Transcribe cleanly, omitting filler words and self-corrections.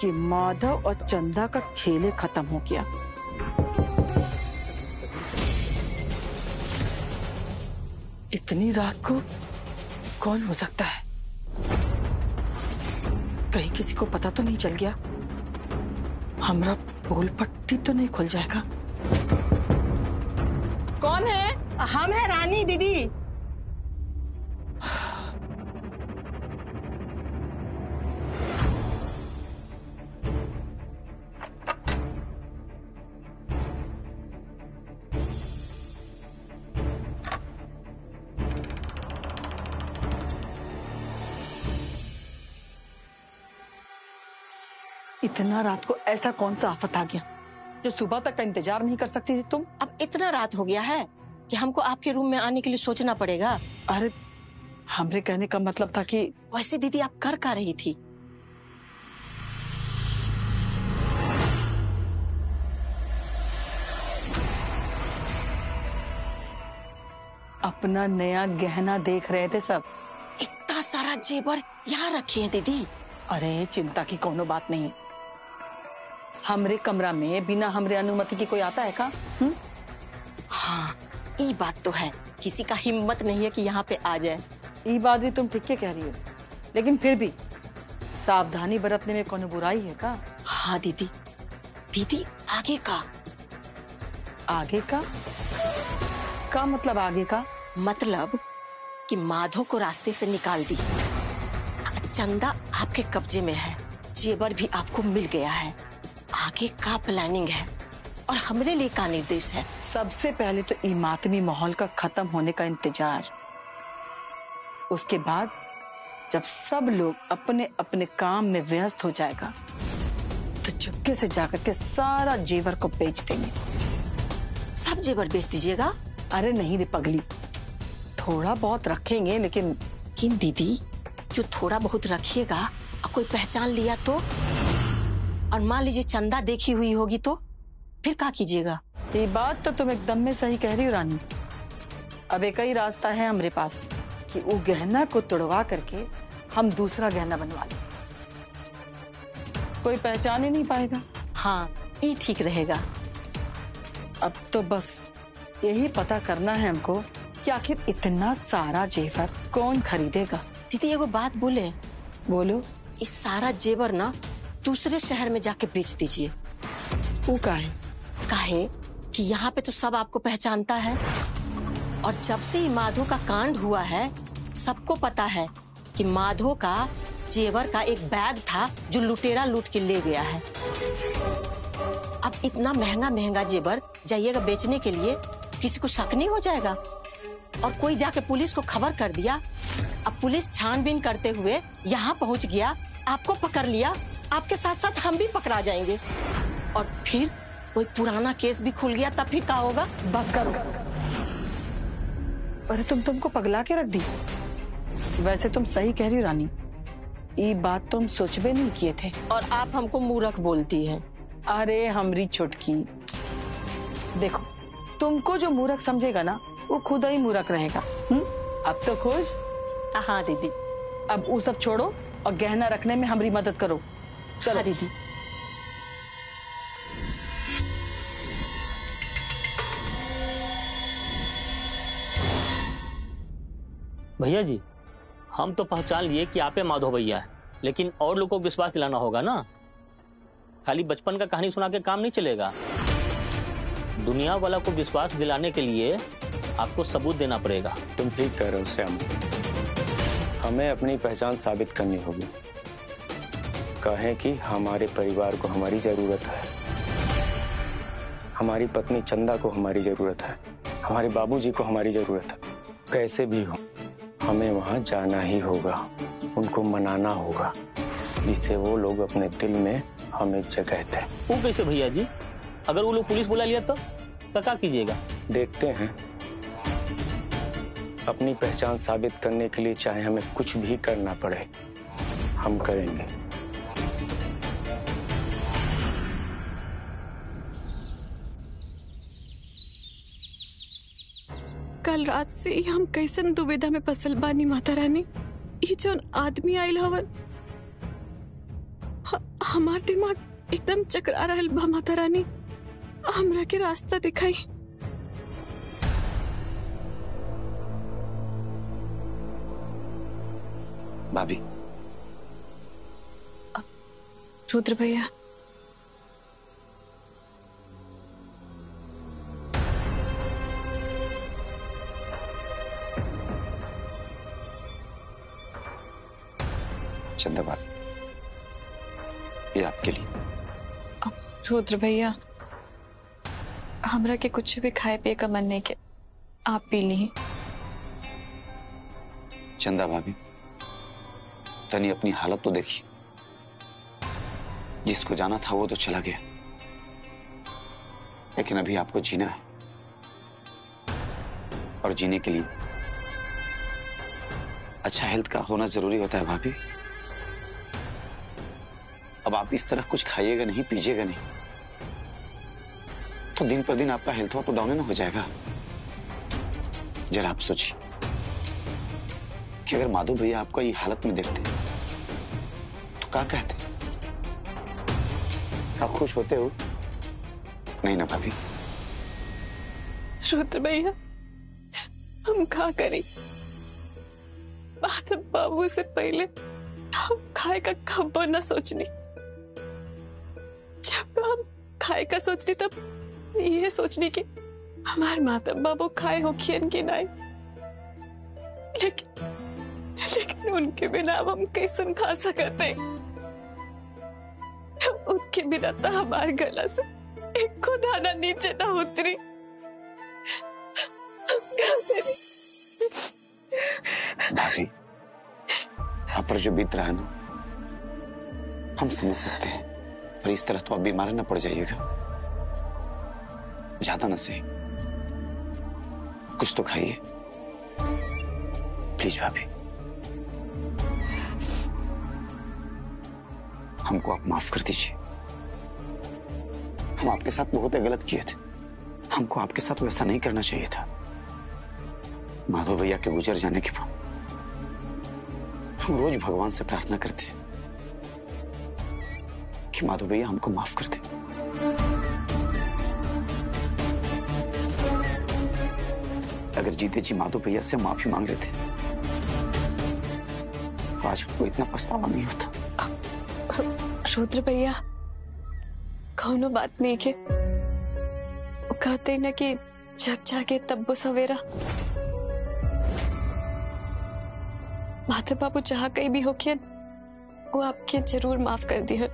ये माधव और चंदा का खेल खत्म हो गया। इतनी रात को कौन हो सकता है? कहीं किसी को पता तो नहीं चल गया? हमारा पोल पट्टी तो नहीं खुल जाएगा? कौन है? हम है रानी दीदी। इतना रात को ऐसा कौन सा आफत आ गया जो सुबह तक का इंतजार नहीं कर सकती थी तुम? अब इतना रात हो गया है कि हमको आपके रूम में आने के लिए सोचना पड़ेगा। अरे हमरे कहने का मतलब था कि वैसे दीदी आप कर क्या रही थी? अपना नया गहना देख रहे थे सब। इतना सारा जेवर यहाँ रखे हैं दीदी। अरे चिंता की कोनो बात नहीं। हमरे कमरा में बिना हमरे अनुमति की कोई आता है का? हाँ ये बात तो है, किसी का हिम्मत नहीं है कि यहाँ पे आ जाए। ये बात भी तुम ठीक के कह रही हो, लेकिन फिर भी सावधानी बरतने में कोनो बुराई है का? हाँ दीदी। दीदी आगे का? आगे का? का मतलब आगे का? मतलब कि माधव को रास्ते से निकाल दी, चंदा आपके कब्जे में है, जेवर भी आपको मिल गया है, आगे का प्लानिंग है और हमरे लिए का निर्देश है? सबसे पहले तो ई मातमी माहौल का खत्म होने का इंतजार, उसके बाद जब सब लोग अपने अपने काम में व्यस्त हो जाएगा तो चुपके से जाकर के सारा जेवर को बेच देंगे। सब जेवर बेच दीजिएगा? अरे नहीं रे पगली, थोड़ा बहुत रखेंगे, लेकिन किन दीदी, जो थोड़ा बहुत रखिएगा और कोई पहचान लिया तो, और मान लीजिए चंदा देखी हुई होगी तो फिर क्या कीजिएगा? ये बात तो तुम एकदम में सही कह रही हो रानी। अब एक ही रास्ता है हमारे पास कि वो गहना को तोड़वा करके हम दूसरा गहना बनवा लें, कोई पहचान ही नहीं पाएगा। हाँ ये ठीक रहेगा। अब तो बस यही पता करना है हमको कि आखिर इतना सारा जेवर कौन खरीदेगा। दीदी एगो बात बोले? बोलो। इस सारा जेवर ना दूसरे शहर में जाके बेच दीजिए। वो काहे? काहे कि यहाँ पे तो सब आपको पहचानता है, और जब से ये माधो का कांड हुआ है सबको पता है कि माधो का जेवर का एक बैग था जो लुटेरा लूट के ले गया है। अब इतना महंगा महंगा जेवर जाइएगा बेचने के लिए, किसी को शक नहीं हो जाएगा? और कोई जाके पुलिस को खबर कर दिया, अब पुलिस छानबीन करते हुए यहाँ पहुँच गया, आपको पकड़ लिया, आपके साथ साथ हम भी पकड़ा जाएंगे, और फिर कोई पुराना केस भी खुल गया, तब फिर क्या होगा? बस कर। अरे तुमको पगला के रख दी। वैसे तुम सही कह रही हो रानी, ये बात तो हम सोचबे नहीं किए थे। और आप हमको मूर्ख बोलती हैं। अरे हमरी छुटकी, देखो तुमको जो मूर्ख समझेगा ना वो खुद ही मूर्ख रहेगा। अब तो खुश? हाँ दीदी। अब वो सब छोड़ो और गहना रखने में हमारी मदद करो। चलो। हाँ दीदी। भैया जी, हम तो पहचान लिए कि आप माधव भैया है, लेकिन और लोगों को विश्वास दिलाना होगा ना। खाली बचपन का कहानी सुना के काम नहीं चलेगा। दुनिया वाला को विश्वास दिलाने के लिए आपको सबूत देना पड़ेगा। तुम ठीक कह रहे हो श्याम, हमें अपनी पहचान साबित करनी होगी। कहें कि हमारे परिवार को हमारी जरूरत है, हमारी पत्नी चंदा को हमारी जरूरत है, हमारे बाबूजी को हमारी जरूरत है। कैसे भी हो हमें वहां जाना ही होगा, उनको मनाना होगा, जिससे वो लोग अपने दिल में हमें जगह दें। वो कैसे भैया जी? अगर वो लोग पुलिस बुला लिया तो क्या कीजिएगा? देखते हैं। अपनी पहचान साबित करने के लिए चाहे हमें कुछ भी करना पड़े, हम करेंगे। कल रात से ही हम कैसन दुविधा में फसल बानी माता रानी। ये जो आदमी आयल हवन हमार दिमाग एकदम चकरा रहल बा माता रानी, हमरा के रास्ता दिखाई। भाभी। रुद्र भैया, चंदा भाभी, ये आपके लिए। रुद्र भैया, हमरा के कुछ भी खाए पिए का मन नहीं के, आप पी ली। चंदा भाभी, तनी अपनी हालत तो देखिए। जिसको जाना था वो तो चला गया, लेकिन अभी आपको जीना है, और जीने के लिए अच्छा हेल्थ का होना जरूरी होता है भाभी। अब आप इस तरह कुछ खाइएगा नहीं, पीजिएगा नहीं, तो दिन पर दिन आपका हेल्थ तो डाउन हो जाएगा। जरा आप सोचिए कि अगर माधव भैया आपको ये हालत में देखते तो क्या कहते? आप खुश होते हो? नहीं ना भाभी? रुद्र भैया, हम क्या करें? माधव बाबू से पहले हम खाए का खबर न सोचनी। जब हम खाए का सोचनी तब ये सोचनी कि हमारे माधव बाबू खाए हो खियन की नहीं, लेकिन उनके बिना अब हम कैसे खा सकते? उनके बिना तो हमारे गला से एक को दाना नीचे ना उतरी। भाभी, आप पर जो बीत रहा है ना, हम समझ सकते हैं, पर इस तरह तो आप बीमार ना पड़ जाइएगा। ज्यादा ना सही, कुछ तो खाइए प्लीज भाभी। हमको आप माफ कर दीजिए, हम आपके साथ बहुत गलत किए थे। हमको आपके साथ वैसा नहीं करना चाहिए था। माधव भैया के गुजर जाने के बाद हम रोज भगवान से प्रार्थना करते हैं कि माधव भैया हमको माफ कर दे। अगर जीते जी माधव भैया से माफी मांग लेते तो आज हमको इतना पछतावा नहीं होता। रुद्र भैया, कौनो बात नहीं के, वो कहते ना कि जब जागे तब वो सवेरा। माधव बाबू जहाँ कहीं भी होके वो आपके जरूर माफ कर दिया।